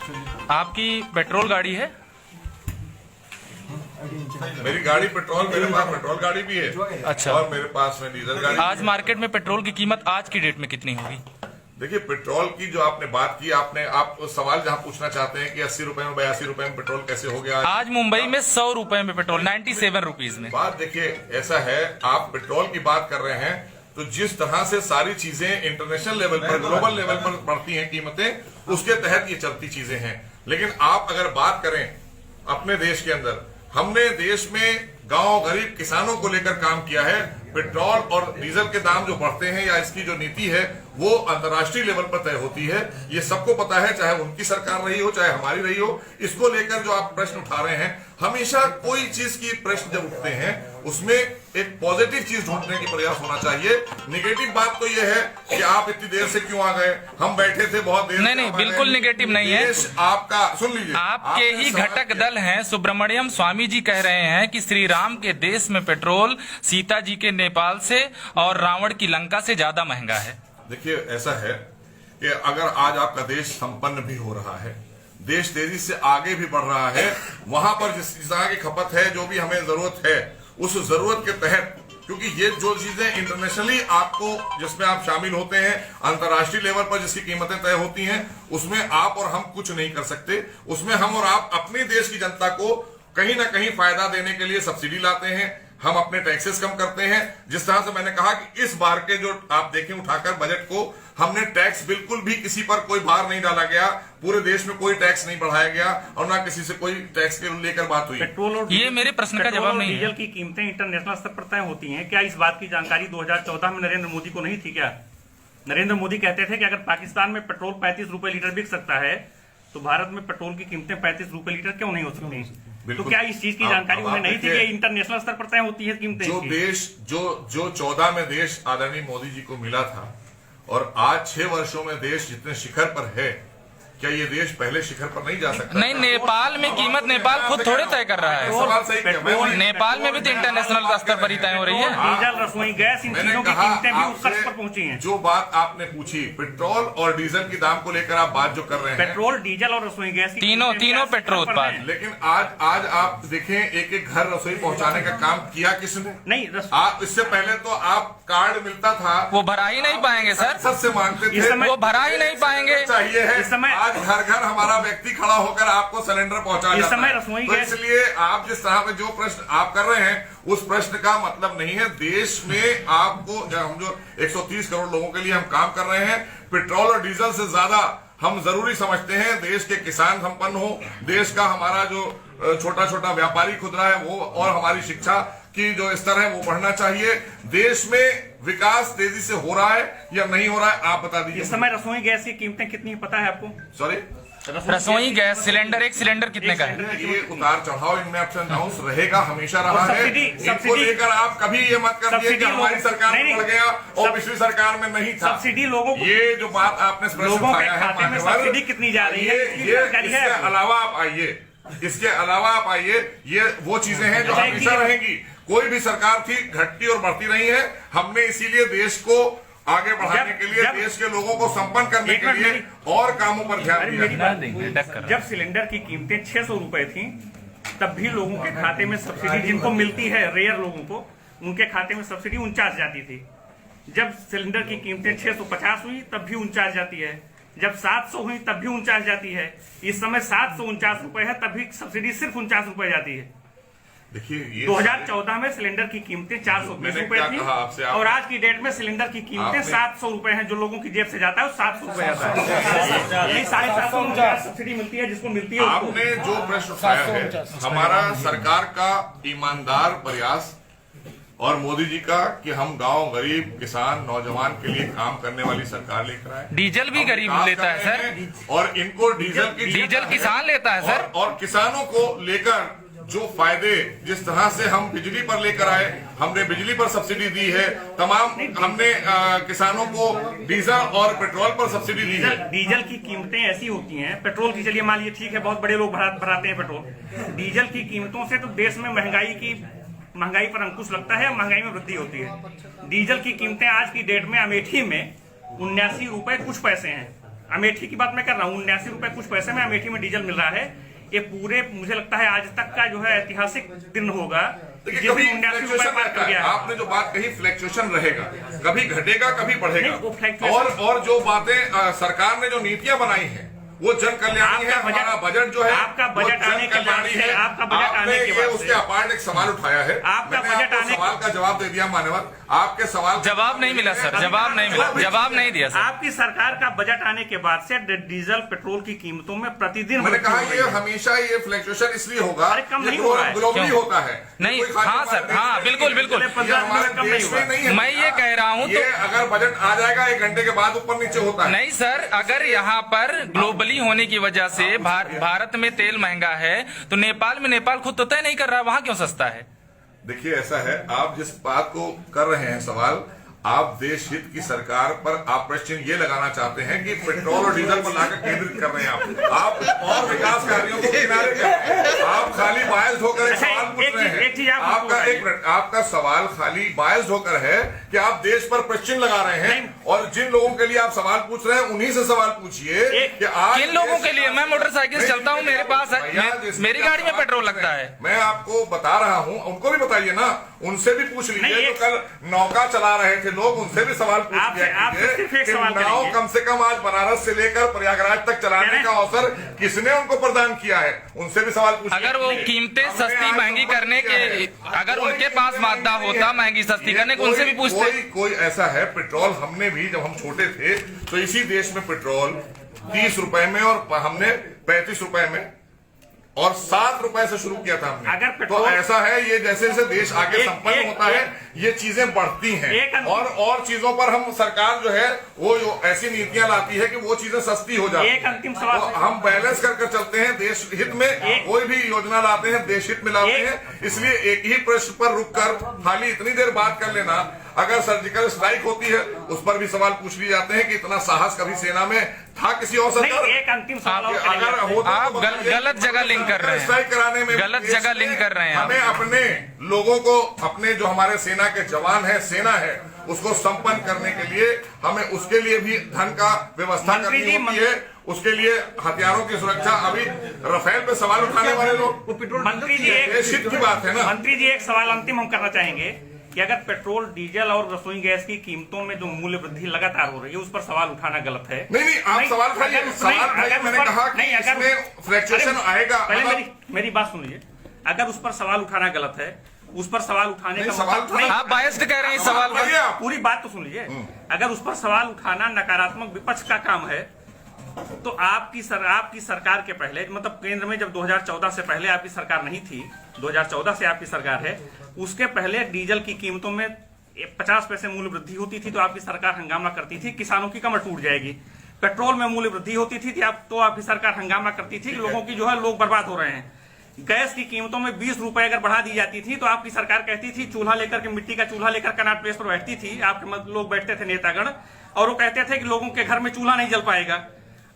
आपकी पेट्रोल गाड़ी है? मेरी गाड़ी पेट्रोल, मेरे पास पेट्रोल गाड़ी भी है। अच्छा। और मेरे पास में डीजल गाड़ी। आज मार्केट में पेट्रोल की कीमत आज की डेट में कितनी होगी? देखिए, पेट्रोल की जो आपने बात की, आप सवाल जहां पूछना चाहते हैं कि 80 रुपए में 82 रुपए में पेट्रोल कैसे हो गया आज मुंबई में 100 रुपए में पेट्रोल, 97 रुपीज में। बात देखिए, ऐसा है, आप पेट्रोल की बात कर रहे हैं तो जिस तरह से सारी चीजें इंटरनेशनल लेवल पर, ग्लोबल लेवल पर बढ़ती हैं कीमतें, उसके तहत ये चलती चीजें हैं। लेकिन आप अगर बात करें अपने देश के अंदर, हमने देश में गांव गरीब किसानों को लेकर काम किया है। पेट्रोल और डीजल के दाम जो बढ़ते हैं या इसकी जो नीति है वो अंतर्राष्ट्रीय लेवल पर तय होती है। ये सबको पता है, चाहे उनकी सरकार रही हो चाहे हमारी रही हो। इसको लेकर जो आप प्रश्न उठा रहे हैं, हमेशा कोई चीज की प्रश्न जब उठते हैं उसमें एक पॉजिटिव चीज ढूंढने की प्रयास होना चाहिए। निगेटिव बात तो ये है कि आप इतनी देर से क्यों आ गए, हम बैठे थे बहुत देर। नहीं, बिल्कुल निगेटिव नहीं है। आपका सुन लीजिए, आपके ही घटक दल हैं, सुब्रमण्यम स्वामी जी कह रहे हैं कि श्री राम के देश में पेट्रोल सीता जी के नेपाल से और रावण की लंका से ज्यादा महंगा है। देखिए, ऐसा है कि अगर आज आपका देश संपन्न भी हो रहा है, देश तेजी से आगे भी बढ़ रहा है, वहां पर जिस तरह की खपत है, जो भी हमें जरूरत है, उस जरूरत के तहत, क्योंकि ये जो चीजें इंटरनेशनली आपको जिसमें आप शामिल होते हैं, अंतर्राष्ट्रीय लेवल पर जिसकी कीमतें तय होती हैं, उसमें आप और हम कुछ नहीं कर सकते। उसमें हम और आप अपने देश की जनता को कहीं ना कहीं फायदा देने के लिए सब्सिडी लाते हैं, हम अपने टैक्सेस कम करते हैं। जिस तरह से मैंने कहा कि इस बार के जो आप देखें उठाकर बजट को, हमने टैक्स बिल्कुल भी किसी पर कोई भार नहीं डाला गया, पूरे देश में कोई टैक्स नहीं बढ़ाया गया और ना किसी से कोई टैक्स के लेकर बात हुई। पेट्रोल और ये मेरे प्रश्न का जवाब नहीं है। डीजल की कीमतें इंटरनेशनल स्तर पर तय होती हैं। क्या इस बात की जानकारी 2014 में नरेंद्र मोदी को नहीं थी? क्या नरेंद्र मोदी कहते थे कि अगर पाकिस्तान में पेट्रोल 35 रुपए लीटर बिक सकता है तो भारत में पेट्रोल की कीमतें 35 रुपए लीटर क्यों नहीं हो सकती? तो क्या इस चीज की जानकारी उन्हें नहीं थी कि इंटरनेशनल स्तर पर तय होती है कीमतें? जो देश जो 14 में देश आदरणीय मोदी जी को मिला था और आज 6 वर्षों में देश जितने शिखर पर है, क्या ये देश पहले शिखर पर नहीं जा सकता? नहीं, नेपाल में कीमत नेपाल खुद थोड़े तय कर रहा है। सवाल सही किया। नेपाल में भी तो इंटरनेशनल स्तर पर ही तय हो रही है। डीजल, रसोई गैस, इन चीजों की कीमतें भी उत्कर्ष पर पहुंची हैं। जो बात आपने पूछी पेट्रोल और डीजल की दाम को लेकर आप बात जो कर रहे हैं, पेट्रोल, डीजल और रसोई गैस तीनों पेट्रोल उत्पाद। लेकिन आज आप देखें, एक एक घर रसोई पहुंचाने का काम किया किसने? नहीं, आप इससे पहले तो आप कार्ड मिलता था, वो भरा ही नहीं पाएंगे सर, सबसे मांगते थे, वो भरा ही नहीं पाएंगे। चाहिए है इस समय आज घर घर हमारा व्यक्ति खड़ा होकर आपको सिलेंडर पहुंचा इस जाता समय है। रसोई तो गैस, इसलिए आप जिस तरह पे जो प्रश्न आप कर रहे हैं उस प्रश्न का मतलब नहीं है। देश में आपको हम जो 130 करोड़ लोगों के लिए हम काम कर रहे हैं, पेट्रोल और डीजल से ज्यादा हम जरूरी समझते हैं देश के किसान संपन्न हो, देश का हमारा जो छोटा छोटा व्यापारी खुदरा है वो, और हमारी शिक्षा की जो स्तर है वो बढ़ना चाहिए। देश में विकास तेजी से हो रहा है या नहीं हो रहा है, आप बता दीजिए। इस समय रसोई गैस की कीमतें कितनी पता है आपको? सॉरी, रसोई गैस सिलेंडर, एक सिलेंडर कितने का है? ये उतार चढ़ाव इनमें अप्स एंड डाउन्स रहेगा, हमेशा रहा है। इनको लेकर आप कभी ये मत करिए कि हमारी सरकार में बढ़ गया और पिछली सरकार में नहीं था। सब्सिडी लोगों को, ये जो बात आपने लोगों के खाते में सब्सिडी कितनी जा रही है, इसके अलावा आप आइए, इसके अलावा आप आइए, ये वो चीजें हैं जो हमेशा रहेंगी। कोई भी सरकार थी, घटती और बढ़ती रही है। हमने इसीलिए देश को आगे बढ़ाने के लिए, देश के लोगों को संपन्न करने के लिए और कामों पर ध्यान दिया। जब सिलेंडर की कीमतें 600 रुपए थी तब भी लोगों के खाते में सब्सिडी, जिनको मिलती है रेयर लोगों को, उनके खाते में सब्सिडी 49 जाती थी। जब सिलेंडर की कीमतें 650 हुई तब भी 49 जाती है। जब 700 हुई तब भी 49 जाती है। इस समय 749 रुपए है, तब भी सब्सिडी सिर्फ 49 रुपए जाती है। देखिए, 2014 में सिलेंडर की कीमतें 420 रुपए थी और आज की डेट में सिलेंडर की कीमतें 700 रुपए हैं। जो लोगों की जेब से जाता है वो 700 रुपए जाता है। यही 750 सब्सिडी मिलती है जिसको मिलती है। आपने जो प्रश्न उठाया है, हमारा सरकार का ईमानदार प्रयास और मोदी जी का कि हम गांव गरीब किसान नौजवान के लिए काम करने वाली सरकार लेकर आए। डीजल भी गरीब लेता है सर, और इनको डीजल किसान लेता है सर, और किसानों को लेकर जो फायदे, जिस तरह से हम बिजली पर लेकर आए, हमने बिजली पर सब्सिडी दी है, तमाम हमने किसानों को डीजल और पेट्रोल पर सब्सिडी दी है। डीजल की कीमतें ऐसी होती हैं, पेट्रोल की चलिए मान लीजिए ठीक है, बहुत बड़े लोग भराते हैं पेट्रोल। डीजल की कीमतों से तो देश में महंगाई पर अंकुश लगता है, महंगाई में वृद्धि होती है। डीजल की कीमतें आज की डेट में अमेठी में 79 रुपए कुछ पैसे हैं। अमेठी की बात मैं कर रहा हूँ, 79 रुपए कुछ पैसे में अमेठी में डीजल मिल रहा है। ये पूरे मुझे लगता है आज तक का जो है ऐतिहासिक दिन होगा देखिए, कभी 79 रुपए फ्लक्चुएशन पार कर रहता है। गया है। आपने जो बात कही फ्लक्चुएशन रहेगा, कभी घटेगा कभी नहीं, वो बढ़ेगा। फ्लक्चुएशन- और जो बातें सरकार ने जो नीतियां बनाई हैं वो जन कल्याणी है। आपका बजट- हमारा बजट जो है आपका वो बजट जन आने के बाद कल्याणी से- है। आपका बजट आने के आपने बाद उसके से- अपार्ट एक सवाल उठाया है। आपका मैंने बजट आपको आने- सवाल का जवाब दे दिया मान्यवर। आपके सवाल का जवाब नहीं मिला सर, जवाब नहीं मिला, जवाब नहीं दिया सर। आपकी सरकार का बजट आने के बाद से डीजल पेट्रोल की कीमतों में प्रतिदिन मैंने वृद्धि कहा हो रही ये है। हमेशा ये फ्लक्चुएशन इसलिए होगा, अरे कम ये नहीं हो रहा है। ग्लोबली क्यों? होता है। नहीं, कोई खाली हाँ सर, हमारे हाँ, देश में बिल्कुल, नहीं है। बिल्कुल। ये 15 हमारे कम नहीं देश में हुआ। नहीं है। मैं ये कह रहा हूँ ये तो अगर बजट आ जाएगा 1 घंटे के बाद ऊपर नीचे होता है। नहीं सर, अगर यहाँ पर ग्लोबली होने की वजह से भारत में तेल महंगा है तो नेपाल खुद तो तय नहीं कर रहा, वहां क्यों सस्ता है? देखिए ऐसा है, आप जिस बात को कर रहे हैं सवाल, आप देश हित की सरकार पर आप प्रश्न ये लगाना चाहते हैं कि पेट्रोल और डीजल पर लाकर केंद्रित कर रहे हैं आप और विकास कार्यों को किनारे कर रहे हैं। आप खाली बायस्ड होकर एक अच्छा, सवाल पूछ एक रहे चीज- एक चीज हैं। आप मुझको आपका बताइए। एक मिनट, आपका सवाल खाली बायस्ड होकर है कि आप देश पर प्रश्न लगा रहे हैं। नहीं। और जिन लोगों के लिए आप सवाल पूछ रहे हैं उन्हीं से सवाल पूछिए कि आज किन लोगों के लिए? मैं मोटरसाइकिल से चलता हूँ, मेरे पास है, भैया, जिसके मेरी आप गाड़ी में सवाल पेट्रोल पूछ लगता रहे है। हैं, मैं आपको बता रहा हूं, उनको भी बताइए ना, उनसे भी पूछ नहीं, लीजिए। एक- जो कल नौका चला रहे थे लोग, उनसे भी सवाल पूछ आपसे- लिया आपसे कीजिए सिर्फ एक कि सवाल नाव करेंगे। कम से कम आज बनारस से लेकर प्रयागराज तक चलाने कह रहे का अवसर किसने उनको प्रदान किया है, उनसे भी सवाल पूछ अगर वो कीमतें सस्ती महंगी करने के, अगर उनके पास मादा होता महंगी सस्ती करने को, उनसे भी पूछते। कोई ऐसा है, पेट्रोल हमने भी जब हम छोटे थे तो इसी देश में पेट्रोल 30 रुपए में और हमने 35 रुपए में और 7 रुपए से शुरू किया था हमने। अगर तो पेट्रोल- ऐसा है, ये जैसे जैसे देश आगे एक- संपन्न एक- होता है ये चीजें बढ़ती एक हैं। अंतिम- और चीजों पर हम सरकार जो है वो जो ऐसी नीतियां लाती है कि वो चीजें सस्ती हो जाती एक अंतिम सवाल- तो हम बैलेंस कर चलते हैं देश हित में। कोई भी योजना लाते हैं देश हित में लाते हैं। इसलिए एक ही प्रश्न पर रुककर खाली इतनी देर बात कर लेना, अगर सर्जिकल स्ट्राइक होती है उस पर भी सवाल पूछ लिए जाते हैं कि इतना साहस कभी सेना में था किसी और सरकार नहीं, में? एक अंतिम सवाल और अगर करेंगे। होता आप तो बताइए। गलत जगह लिंक कर रहे हैं। स्ट्राइक कराने में गलत देश जगह में लिंक कर रहे हैं आप। हमें अपने लोगों को, अपने जो हमारे सेना के जवान है, सेना है, उसको संपन्न करने के लिए हमें उसके लिए भी धन का व्यवस्था मंत्री करनी जी, होती है। उसके लिए हथियारों की सुरक्षा, अभी राफेल पे सवाल उठाने वाले लोग, मंत्री जी देश हित की बात है ना। मंत्री जी एक सवाल अंतिम हम करना चाहेंगे कि अगर पेट्रोल डीजल और रसोई गैस की कीमतों में जो मूल्य वृद्धि लगातार हो रही है उस पर सवाल उठाना गलत है। नहीं, आप सवाल उठाइए, सवाल उठाइए। मैंने कहा कि इसमें फ्लक्चुएशन आएगा। पहले मेरी बात सुनिए। अगर उस पर सवाल उठाना गलत है, उस पर सवाल उठाने नहीं, का सवाल मतलब नहीं, आप बायस्ड कह रहे हैं इस सवाल उठाइए पर। आप। पूरी बात तो सुन लीजिए। अगर उस पर सवाल उठाना नकारात्मक विपक्ष का काम है तो आपकी सरकार के पहले, मतलब केंद्र में जब 2014 से पहले आपकी सरकार नहीं थी, 2014 से आपकी सरकार है, उसके पहले डीजल की कीमतों में 50 पैसे मूल्य वृद्धि होती थी तो आपकी सरकार हंगामा करती थी किसानों की कमर टूट जाएगी। पेट्रोल में मूल्य वृद्धि होती थी तो आपकी सरकार हंगामा करती थी कि लोगों की जो है लोग बर्बाद हो रहे हैं। गैस की कीमतों में 20 रुपए अगर बढ़ा दी जाती थी तो आपकी सरकार कहती थी, चूल्हा लेकर के, मिट्टी का चूल्हा लेकर कनॉट प्लेस पर बैठती थी, आपके लोग बैठते थे नेतागण, और वो कहते थे कि लोगों के घर में चूल्हा नहीं जल पाएगा।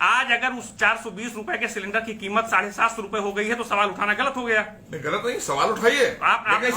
आज अगर उस 420 रुपए के सिलेंडर की कीमत 750 रुपए हो गई है तो सवाल उठाना गलत हो गया। नहीं, गलत नहीं, सवाल उठाइए। आपने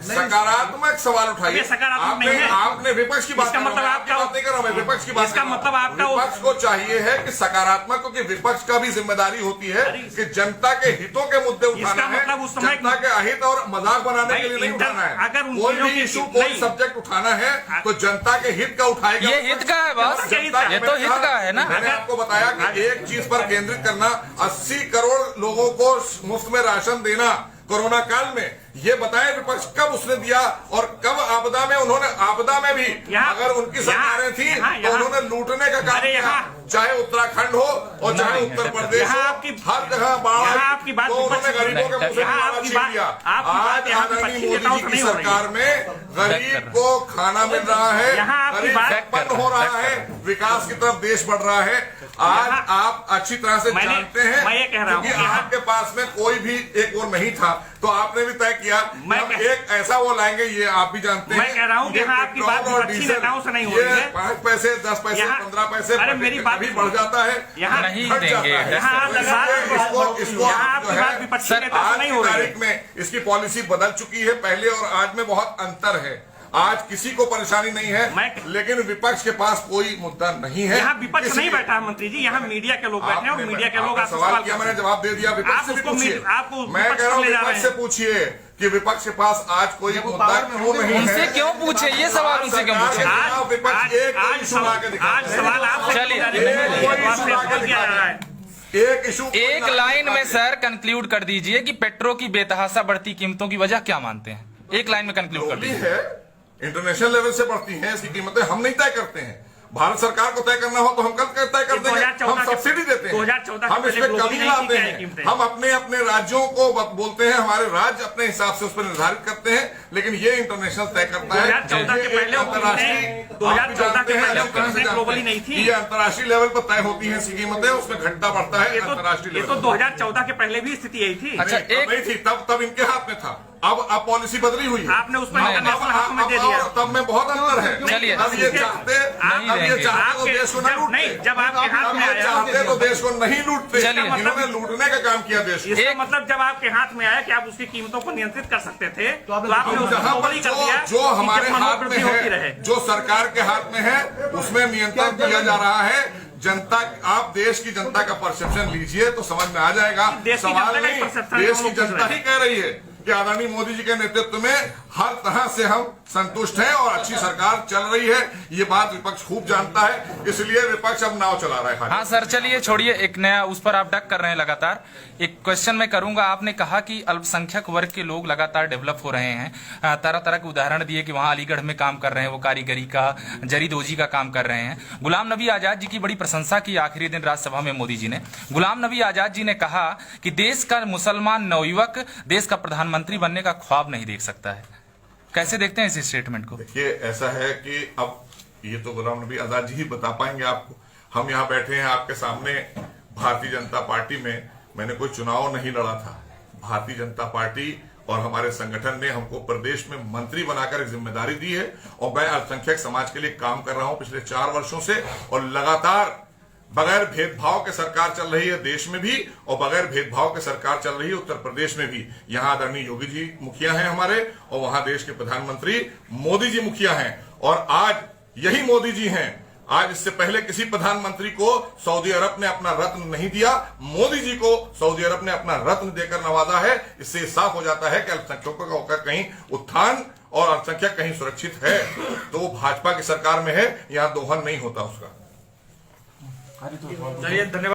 सकारात्मक सवाल उठाइए। ये सकारात्मक नहीं है। आपने विपक्ष की बात इसका कर रहा हूं, मतलब मैं आपकी आपका- बात नहीं कर रहा हूं, मैं विपक्ष की बात इसका कर रहा हूं। मतलब आपका वो- विपक्ष को चाहिए है कि सकारात्मक, क्योंकि विपक्ष का भी जिम्मेदारी होती है कि जनता के हितों के मुद्दे उठाना इसका है, मतलब उस समय- जनता के अहित और मजाक बनाने के लिए नहीं उठाना है। अगर उन कोई चीजों भी की- इशू, कोई नहीं। सब्जेक्ट उठाना है तो जनता के हित का उठाएगा। ये हित का है बस, जनता- ये तो हित का है ना। मैंने आपको बताया कि एक चीज पर केंद्रित करना, 80 करोड़ लोगों को मुफ्त में राशन देना कोरोना काल में, ये बताए विपक्ष कब उसने दिया और कब आपदा में उन्होंने, आपदा में भी अगर उनकी सरकारें थी तो उन्होंने लूटने का काम किया, चाहे उत्तराखंड हो और चाहे उत्तर प्रदेश हो, हर जगह बाढ़, तो उन्होंने गरीबों के मुंह से माला छीन लिया। आज आदरणीय मोदी जी की सरकार में गरीब को खाना मिल रहा है, गरीब संपन्न हो रहा है, विकास की तरफ देश बढ़ रहा है। आज आप अच्छी तरह से जानते हैं, मैं ये कह रहा हूं कि कि आपके पास में कोई भी एक वो नहीं था, तो आपने भी तय किया कि हम एक ऐसा वो लाएंगे, ये आप भी जानते हैं। मैं कह रहा हूं कि ये यहाँ आपकी बात पेट्रोल और विपक्षी डीजल, नेताओं से नहीं हो ये रही है। 5 पैसे, 10 पैसे, यहाँ- 15 पैसे, अरे मेरी बात कभी बढ़ जाता है, यहाँ नहीं घट देंगे। जाता है। यहाँ आप इसलिए इसको यहाँ जो आपकी है, बात विपक्षी सर, नेता से आज नहीं की हो रही तारीख है। में इसकी पॉलिसी बदल चुकी है, पहले और आज में बहुत अंतर है। आज किसी को परेशानी नहीं है, लेकिन विपक्ष के पास कोई मुद्दा नहीं है। यहाँ विपक्ष नहीं बैठा है मंत्री जी, यहाँ मीडिया के लोग बैठे हैं और मीडिया के लोग आपसे सवाल किया, मैंने जवाब दे दिया। विपक्ष से भी पूछिए, मैं कह रहा हूँ विपक्ष से पूछिए कि विपक्ष के पास आज कोई मुद्दा क्यों नहीं है। उनसे क्यों पूछे ये सवाल, उनसे क्यों पूछे? विपक्ष एक इशू ला के दिखा, आज सवाल आपसे एक इशू, एक लाइन में सर कंक्लूड कर दीजिए कि पेट्रोल की बेतहाशा बढ़ती कीमतों की वजह क्या मानते हैं? एक लाइन में कंक्लूड कर दीजिए। है इंटरनेशनल लेवल से बढ़ती हैं इसकी कीमतें, हम नहीं तय करते हैं। भारत सरकार को तय करना हो तो हम कल तय कर देंगे, हम सब्सिडी देते हैं, हम इसमें कमी लाते हैं, हम अपने अपने राज्यों को बोलते हैं, हमारे राज्य अपने हिसाब से उस पर निर्धारित करते हैं, लेकिन ये इंटरनेशनल तय करता है। 2014 के पहले ग्लोबली नहीं थी, ये अंतर्राष्ट्रीय लेवल पर तय होती है इसकी कीमतें, उसमें घंटा बढ़ता है अंतर्राष्ट्रीय लेवल। तो 2014 के पहले भी स्थिति यही थी। अच्छा, नहीं थी तब इनके हाथ में था, अब पॉलिसी बदली हुई है, आपने उस पर इंटरनेशनल हाथ में दे दिया, तब में बहुत अंतर है। चलिए, अब ये चाहते तो देश को नहीं, जब आपके हाथ में आया चाहते तो देश को नहीं लूटते, चलिए, इन्होंने लूटने का काम किया देश को। इसका मतलब जब आपके हाथ में आया कि आप उसकी कीमतों को नियंत्रित कर सकते थे, तो आपने उसको जहां पर ग्लोबली कर दिया, जो हमारे हाथ में होती रहे। है, जो सरकार के हाथ में है, उसमें नियंत्रण किया जा रहा है। जनता, आप देश की जनता का परसेप्शन लीजिए तो समझ में आ जाएगा। सवाल नहीं, देश की जनता ही कह रही है कि आदरणीय मोदी जी के नेतृत्व में हर तरह से हम संतुष्ट हैं और अच्छी सरकार चल रही है। ये बात विपक्ष खूब जानता है, इसलिए विपक्ष अब नाव चला रहा है। हाँ सर, चलिए छोड़िए, एक नया उस पर आप डक कर रहे हैं लगातार। एक क्वेश्चन मैं करूंगा, आपने कहा कि अल्पसंख्यक वर्ग के लोग लगातार डेवलप हो रहे हैं, तरह तरह के उदाहरण दिए कि वहां अलीगढ़ में काम कर रहे हैं, वो कारीगरी का, जरीदोजी का काम कर रहे हैं। गुलाम नबी आजाद जी की बड़ी प्रशंसा की आखिरी दिन राज्यसभा में मोदी जी ने। गुलाम नबी आजाद जी ने कहा कि देश का मुसलमान नवयुवक देश का प्रधानमंत्री बनने का ख्वाब नहीं देख सकता है। कैसे देखते हैं इस स्टेटमेंट को? देखिए, ऐसा है कि अब ये तो गुलाम नबी आजाद जी ही बता पाएंगे आपको। हम यहाँ बैठे हैं आपके सामने, भारतीय जनता पार्टी में मैंने कोई चुनाव नहीं लड़ा था। भारतीय जनता पार्टी और हमारे संगठन ने हमको प्रदेश में मंत्री बनाकर एक जिम्मेदारी दी है और मैं अल्पसंख्यक समाज के लिए काम कर रहा हूं पिछले 4 वर्षों से, और लगातार बगैर भेदभाव के सरकार चल रही है देश में भी, और बगैर भेदभाव के सरकार चल रही है उत्तर प्रदेश में भी। यहाँ आदरणीय योगी जी मुखिया हैं हमारे, और वहां देश के प्रधानमंत्री मोदी जी मुखिया हैं, और आज यही मोदी जी हैं। आज इससे पहले किसी प्रधानमंत्री को सऊदी अरब ने अपना रत्न नहीं दिया, मोदी जी को सऊदी अरब ने अपना रत्न देकर नवाजा है। इससे साफ हो जाता है कि अल्पसंख्यकों का कहीं उत्थान और अल्पसंख्यक कहीं सुरक्षित है तो वो भाजपा की सरकार में है, यहाँ दोहन नहीं होता उसका। चलिए, धन्यवाद।